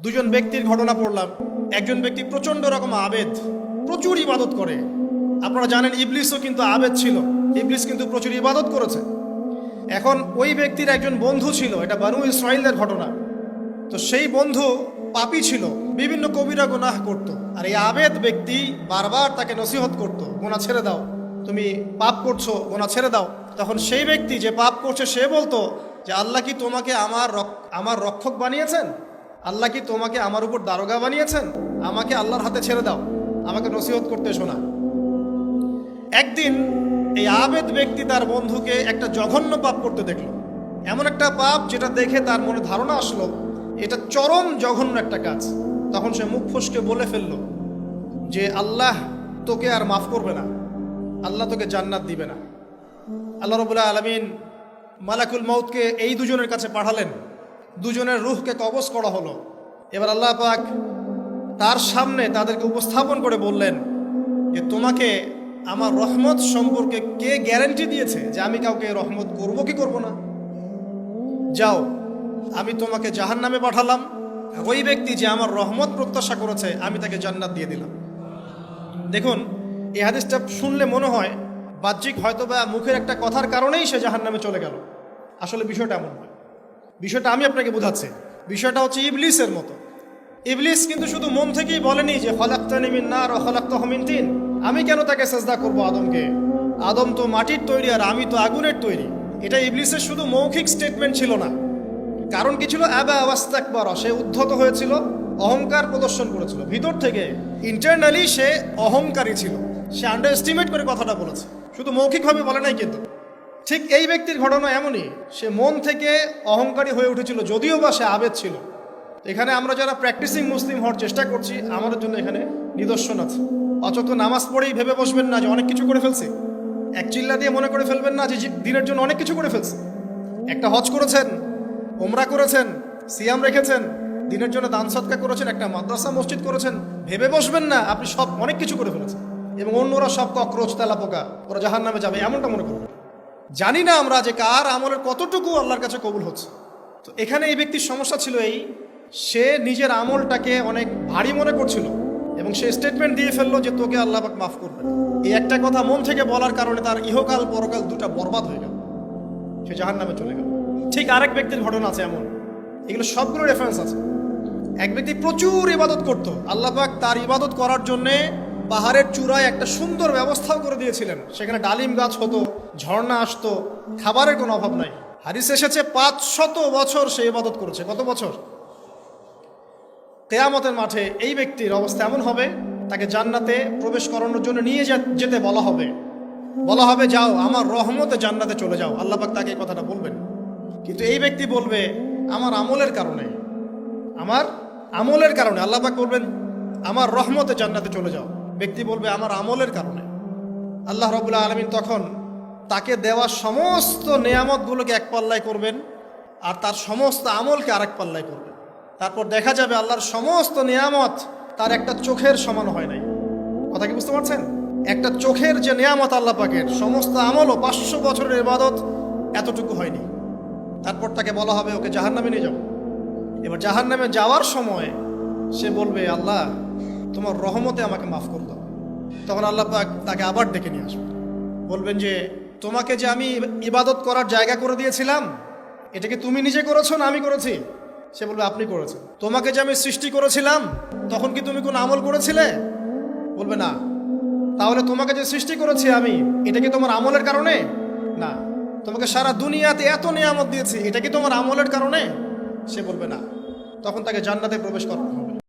দুজন ব্যক্তির ঘটনা পড়লাম। একজন ব্যক্তি প্রচণ্ড রকম আবেদ, প্রচুর ইবাদত করে। আপনারা জানেন ইবলিসও কিন্তু আবেদ ছিল, ইবলিস কিন্তু প্রচুর ইবাদত করেছে। এখন ওই ব্যক্তির একজন বন্ধু ছিল, এটা বানু ইসরাইলদের ঘটনা। তো সেই বন্ধু পাপী ছিল, বিভিন্ন কবিরা গুনাহ করত। আর এই আবেদ ব্যক্তি বারবার তাকে নসিহত করত, গোনা ছেড়ে দাও, তুমি পাপ করছো, গোনা ছেড়ে দাও। তখন সেই ব্যক্তি যে পাপ করছে সে বলতো যে আল্লাহ কি তোমাকে আমার রক্ষক বানিয়েছেন? আল্লাহ কি তোমাকে আমার উপর দারোগা বানিয়েছেন? আমাকে আল্লাহর হাতে ছেড়ে দাও, আমাকে নসিহত করতে শোনা। একদিন এই আবেদ ব্যক্তি তার বন্ধুকে একটা জঘন্য পাপ করতে দেখল, এমন একটা পাপ যেটা দেখে তার মনে ধারণা আসলো এটা চরম জঘন্য একটা কাজ। তখন সে মুখ ফসকে বলে ফেলল যে আল্লাহ তোকে আর মাফ করবে না, আল্লাহ তোকে জান্নাত দিবে না। আল্লাহ রাব্বুল আলামিন মালাকুল মউতকে এই দুজনের কাছে পাঠালেন, দুজনের রূহকে কবজ করা হলো। এবার আল্লাহ পাক তার সামনে তাদেরকে উপস্থাপন করে বললেন যে তোমাকে আমার রহমত সম্পর্কে কে গ্যারান্টি দিয়েছে যে আমি কাউকে রহমত করব কি করব না? যাও, আমি তোমাকে জাহান্নামে পাঠালাম, ওই ব্যক্তি যে আমার রহমত প্রত্যাশা করেছে আমি তাকে জান্নাত দিয়ে দিলাম। দেখুন, এই হাদিসটা শুনলে মনে হয় বাহ্যিক হয়তো বা মুখের একটা কথার কারণেই সে জাহান্নামে চলে গেল। আসলে বিষয়টা এমন নয়। বিষয়টা আমি আপনাকে বোঝাচ্ছি। বিষয়টা হচ্ছে ইবলিসের মতো। ইবলিস কিন্তু শুধু মন থেকেই বলেনি যে খলাকতানি মিন নার ওয়া খলাকতাহু মিন তিন, আমি কেন তাকে সেজদা করব আদমকে? আদম তো মাটির তৈরি আর আমি তো আগুনের তৈরি। এটা ইবলিসের শুধু মৌখিক স্টেটমেন্ট ছিল না, কারণ কি ছিল? আবা ওয়াস্তাকবার, সে উদ্ধত হয়েছিল, অহংকার প্রদর্শন করেছিল। ভিতর থেকে ইন্টারনালি সে অহংকারী ছিল, সে আন্ডার এস্টিমেট করে কথাটা বলেছে, শুধু মৌখিকভাবে বলে নাই। কিন্তু ঠিক এই ব্যক্তির ঘটনা এমনই, সে মন থেকে অহংকারী হয়ে উঠেছিল, যদিও বা সে আবেদ ছিল। এখানে আমরা যারা প্র্যাকটিসিং মুসলিম হওয়ার চেষ্টা করছি আমাদের জন্য এখানে নিদর্শন আছে। অচত নামাজ পড়েই ভেবে বসবেন না যে অনেক কিছু করে ফেলছে, এক চিল্লা দিয়ে মনে করে ফেলবেন না যে দিনের জন্য অনেক কিছু করে ফেলছে। একটা হজ করেছেন, ওমরা করেছেন, সিয়াম রেখেছেন, দিনের জন্য দান সদকা করেছেন, একটা মাদ্রাসা মসজিদ করেছেন, ভেবে বসবেন না আপনি সব অনেক কিছু করে ফেলেছেন এবং অন্যরা সব ককরোচ তেলাপোকা, ওরা জাহান্নামে যাবে, এমনটা মনে করবেন। জানি না আমরা যে কার আমলের কতটুকু আল্লাহর কাছে কবুল হচ্ছে। তো এখানে এই ব্যক্তির সমস্যা ছিল এই, সে নিজের আমলটাকে অনেক ভারী মনে করছিল এবং সে স্টেটমেন্ট দিয়ে ফেললো যে তোকে আল্লাহ পাক মাফ করবে। এই একটা কথা মন থেকে বলার কারণে তার ইহকাল পরকাল দুটা বরবাদ হয়ে গেল, সে জাহান্নামে চলে গেল। ঠিক আরেক ব্যক্তির ঘটনা আছে এমন, এগুলো সবগুলো রেফারেন্স আছে। এক ব্যক্তি প্রচুর ইবাদত করত, আল্লাহ পাক তার ইবাদত করার জন্যে পাহাড়ের চূড়ায় একটা সুন্দর ব্যবস্থাও করে দিয়েছিলেন। সেখানে ডালিম গাছ হতো, ঝর্ণা আসতো, খাবারের কোনো অভাব নাই। হাদিস এসেছে 500 বছর সে ইবাদত করেছে। কত বছর? কিয়ামতের মাঠে এই ব্যক্তির অবস্থা এমন হবে, তাকে জান্নাতে প্রবেশ করানোর জন্য নিয়ে যেতে বলা হবে যাও আমার রহমতে জান্নাতে চলে যাও। আল্লাহ পাক তাকে এই কথাটা বলবেন, কিন্তু এই ব্যক্তি বলবে আমার আমলের কারণে আল্লাহ পাক বলবেন আমার রহমতে জান্নাতে চলে যাও। ব্যক্তি বলবে আমার আমলের কারণে। আল্লাহ রাব্বুল আলামিন তখন তাকে দেওয়া সমস্ত নেয়ামতগুলোকে এক পাল্লায় করবেন আর তার সমস্ত আমলকে আরেক পাল্লায় করবেন। তারপর দেখা যাবে আল্লাহর সমস্ত নেয়ামত তার একটা চোখের সমান হয় নাই। কথা কি বুঝতে পারছেন? একটা চোখের যে নেয়ামত আল্লাহ পাকের, সমস্ত আমলও 500 বছরের ইবাদত এতটুকু হয়নি। তারপর তাকে বলা হবে ওকে জাহান্নামে নিয়ে যাও। এবার জাহান্নামে যাওয়ার সময় সে বলবে আল্লাহ তোমার রহমতে আমাকে মাফ করে দাও। তখন আল্লাহ পাক তাকে আবার ডেকে নিয়ে আসবে, বলবেন যে তোমাকে যে আমি ইবাদত করার জায়গা করে দিয়েছিলাম, এটা কি তুমি নিজে করেছো না আমি করেছি? সে বলবে আপনি করেছেন। তোমাকে যে আমি সৃষ্টি করেছিলাম তখন কি তুমি কোনো আমল করেছিলে? বলবে না। তাহলে তোমাকে যে সৃষ্টি করেছি আমি, এটা কি তোমার আমলের কারণে? না। তোমাকে সারা দুনিয়াতে এত নিয়ামত দিয়েছি, এটা কি তোমার আমলের কারণে? সে বলবে না। তখন তাকে জান্নাতে প্রবেশ করানো হবে।